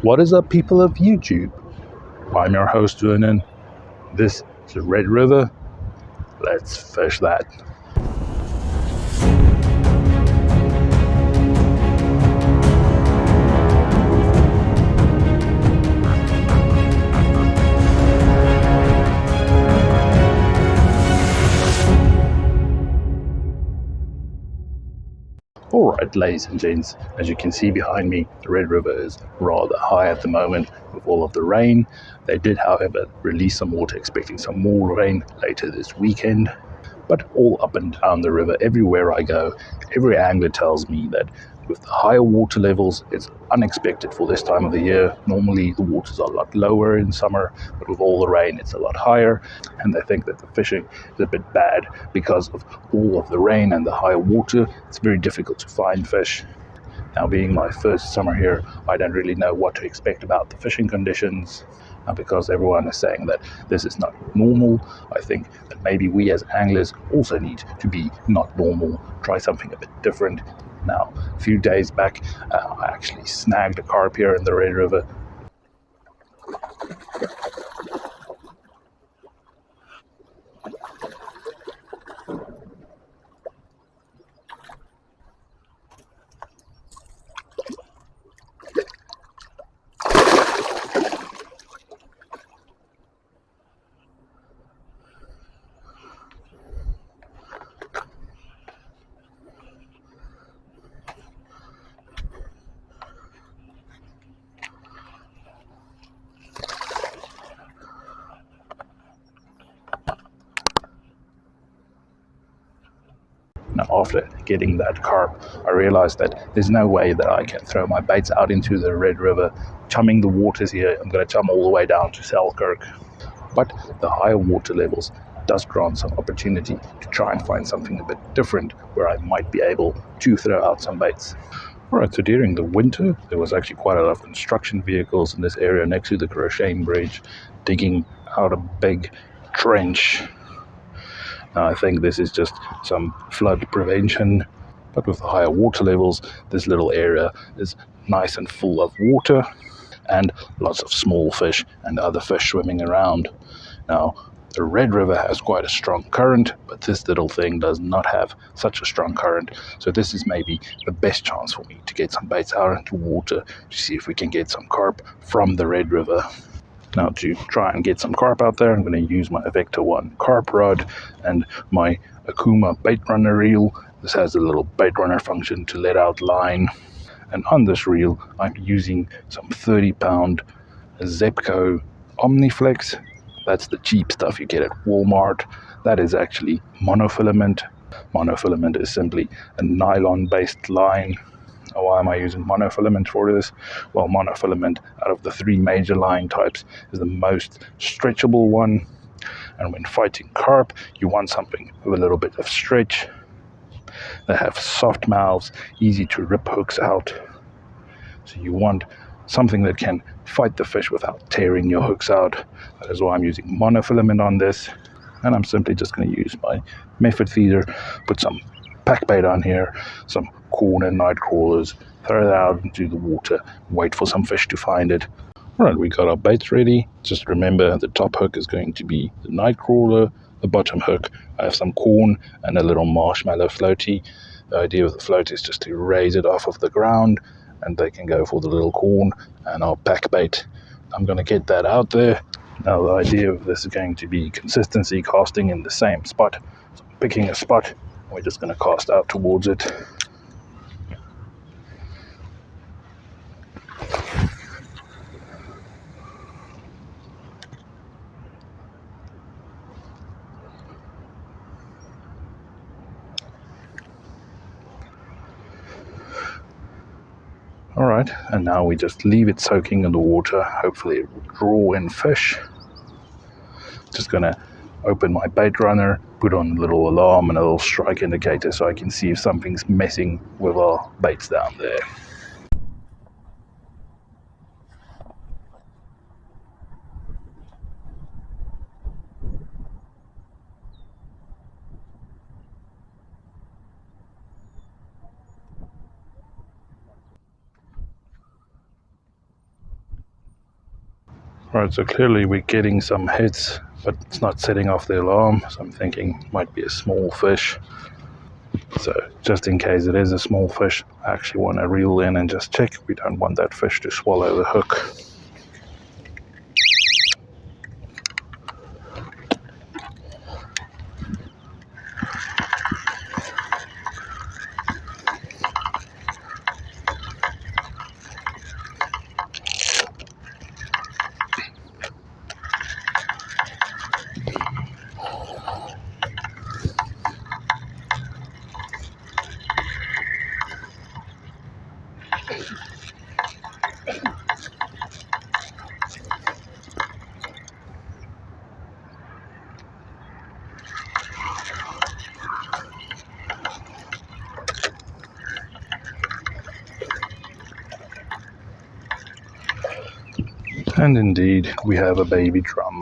What is up, people of YouTube? I'm your host, Vernon. This is the Red River. Let's fish that. Alright, ladies and gents, as you can see behind me, the Red River is rather high at the moment with all of the rain. They did, however, release some water, expecting some more rain later this weekend. But all up and down the river, everywhere I go, every angler tells me that with the higher water levels, it's unexpected for this time of the year. Normally the waters are a lot lower in summer, but with all the rain it's a lot higher, and they think that the fishing is a bit bad because of all of the rain and the high water. It's very difficult to find fish. Now, being my first summer here, I don't really know what to expect about the fishing conditions. Because everyone is saying that this is not normal, I think that maybe we as anglers also need to be not normal, try something a bit different. Now, a few days back, I actually snagged a carp here in the Red River. Now, after getting that carp, I realized that there's no way that I can throw my baits out into the Red River, chumming the waters here. I'm going to chum all the way down to Selkirk. But the higher water levels does grant some opportunity to try and find something a bit different where I might be able to throw out some baits. Alright, so during the winter, there was actually quite a lot of construction vehicles in this area next to the Crouchaine Bridge, digging out a big trench. Now, I think this is just some flood prevention, but with the higher water levels, this little area is nice and full of water and lots of small fish and other fish swimming around. Now, the Red River has quite a strong current, but this little thing does not have such a strong current, so this is maybe the best chance for me to get some baits out into water to see if we can get some carp from the Red River. Now, to try and get some carp out there, I'm going to use my Vector 1 carp rod and my Akuma bait runner reel. This has a little bait runner function to let out line. And on this reel, I'm using some 30-pound Zepco Omniflex. That's the cheap stuff you get at Walmart. That is actually monofilament. Monofilament is simply a nylon-based line. Why am I using monofilament for this? Well, monofilament, out of the three major line types, is the most stretchable one. And when fighting carp, you want something with a little bit of stretch. They have soft mouths, easy to rip hooks out. So you want something that can fight the fish without tearing your hooks out. That is why I'm using monofilament on this. And I'm simply just going to use my method feeder, put some pack bait on here, some corn and night crawlers, throw it out into the water, wait for some fish to find it. Alright, we got our baits ready. Just remember the top hook is going to be the night crawler, the bottom hook I have some corn and a little marshmallow floaty. The idea of the float is just to raise it off of the ground, and they can go for the little corn and our pack bait. I'm going to get that out there. Now, the idea of this is going to be consistency, casting in the same spot. So I'm picking a spot, and we're just going to cast out towards it. Alright, and now we just leave it soaking in the water. Hopefully it will draw in fish. Just going to open my bait runner, put on a little alarm and a little strike indicator so I can see if something's messing with our baits down there. Right, so clearly we're getting some hits, but it's not setting off the alarm, so I'm thinking it might be a small fish. So just in case it is a small fish, I actually want to reel in and just check. We don't want that fish to swallow the hook. And indeed, we have a baby drum.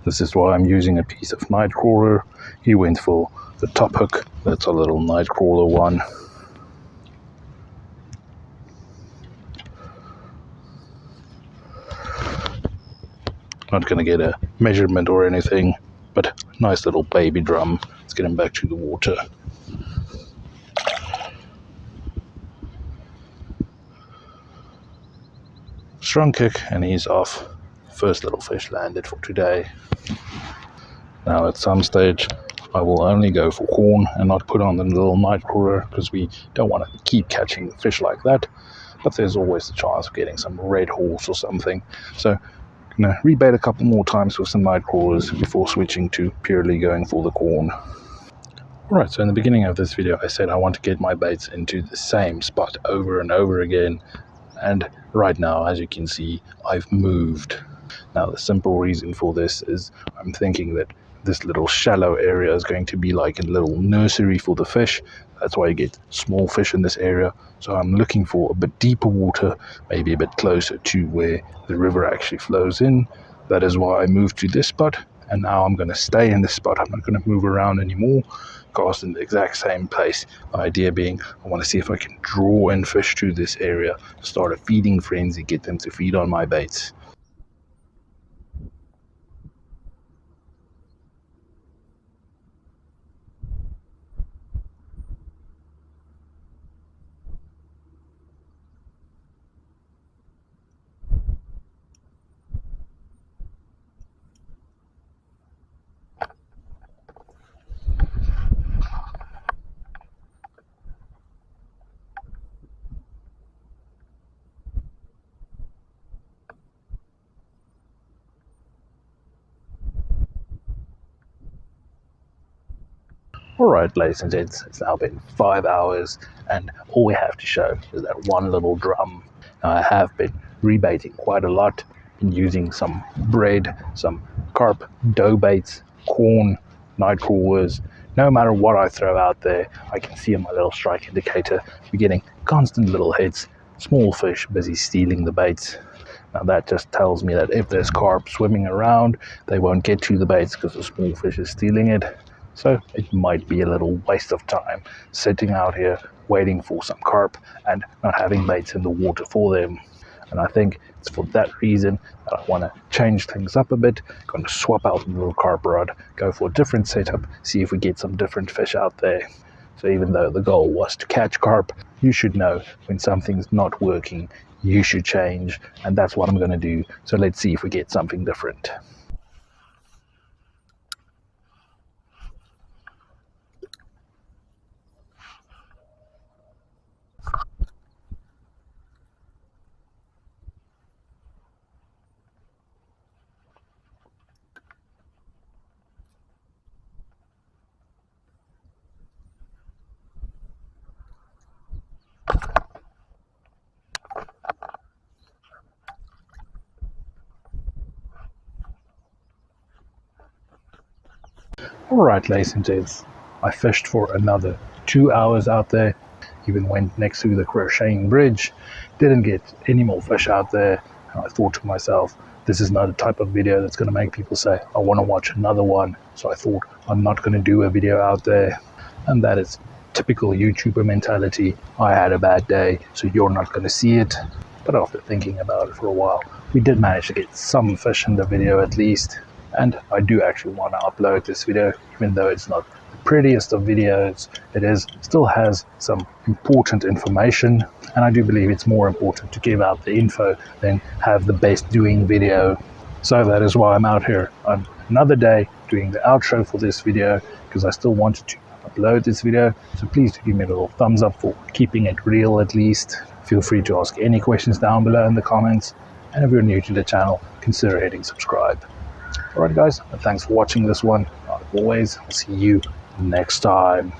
This is why I'm using a piece of night crawler. He went for the top hook. That's a little night crawler one. Not going to get a measurement or anything, but nice little baby drum. Let's get him back to the water. Strong kick, and he's off. First little fish landed for today. Now at some stage I will only go for corn and not put on the little night crawler, because we don't want to keep catching fish like that, but there's always the chance of getting some red horse or something. So I'm going to rebait a couple more times with some night crawlers before switching to purely going for the corn. Alright, so in the beginning of this video I said I want to get my baits into the same spot over and over again, and right now, as you can see, I've moved. Now the simple reason for this is I'm thinking that this little shallow area is going to be like a little nursery for the fish. That's why you get small fish in this area. So I'm looking for a bit deeper water, maybe a bit closer to where the river actually flows in. That is why I moved to this spot, and now I'm going to stay in this spot. I'm not going to move around anymore, cast in the exact same place. The idea being I want to see if I can draw in fish to this area, start a feeding frenzy, get them to feed on my baits. Alright, ladies and gents, it's now been 5 hours, and all we have to show is that one little drum. Now, I have been rebaiting quite a lot, been using some bread, some carp, dough baits, corn, night crawlers. No matter what I throw out there, I can see on my little strike indicator we're getting constant little hits, small fish busy stealing the baits. Now that just tells me that if there's carp swimming around, they won't get to the baits because the small fish is stealing it. So it might be a little waste of time sitting out here waiting for some carp and not having baits in the water for them. And I think it's for that reason that I want to change things up a bit. Going to swap out the little carp rod, go for a different setup, see if we get some different fish out there. So even though the goal was to catch carp, you should know when something's not working, you should change, and that's what I'm going to do. So let's see if we get something different. Alright, ladies and gents, I fished for another 2 hours out there, even went next to the Crouchaine Bridge, didn't get any more fish out there, and I thought to myself, this is not a type of video that's going to make people say, I want to watch another one, so I thought I'm not going to do a video out there, and that is typical YouTuber mentality. I had a bad day, so you're not going to see it. But after thinking about it for a while, we did manage to get some fish in the video at least. And I do actually want to upload this video, even though it's not the prettiest of videos. Still has some important information, and I do believe it's more important to give out the info than have the best doing video. So that is why I'm out here on another day doing the outro for this video, because I still wanted to upload this video. So please do give me a little thumbs up for keeping it real at least. Feel free to ask any questions down below in the comments. And if you're new to the channel, consider hitting subscribe. Alright guys, thanks for watching this one. Like always, I'll see you next time.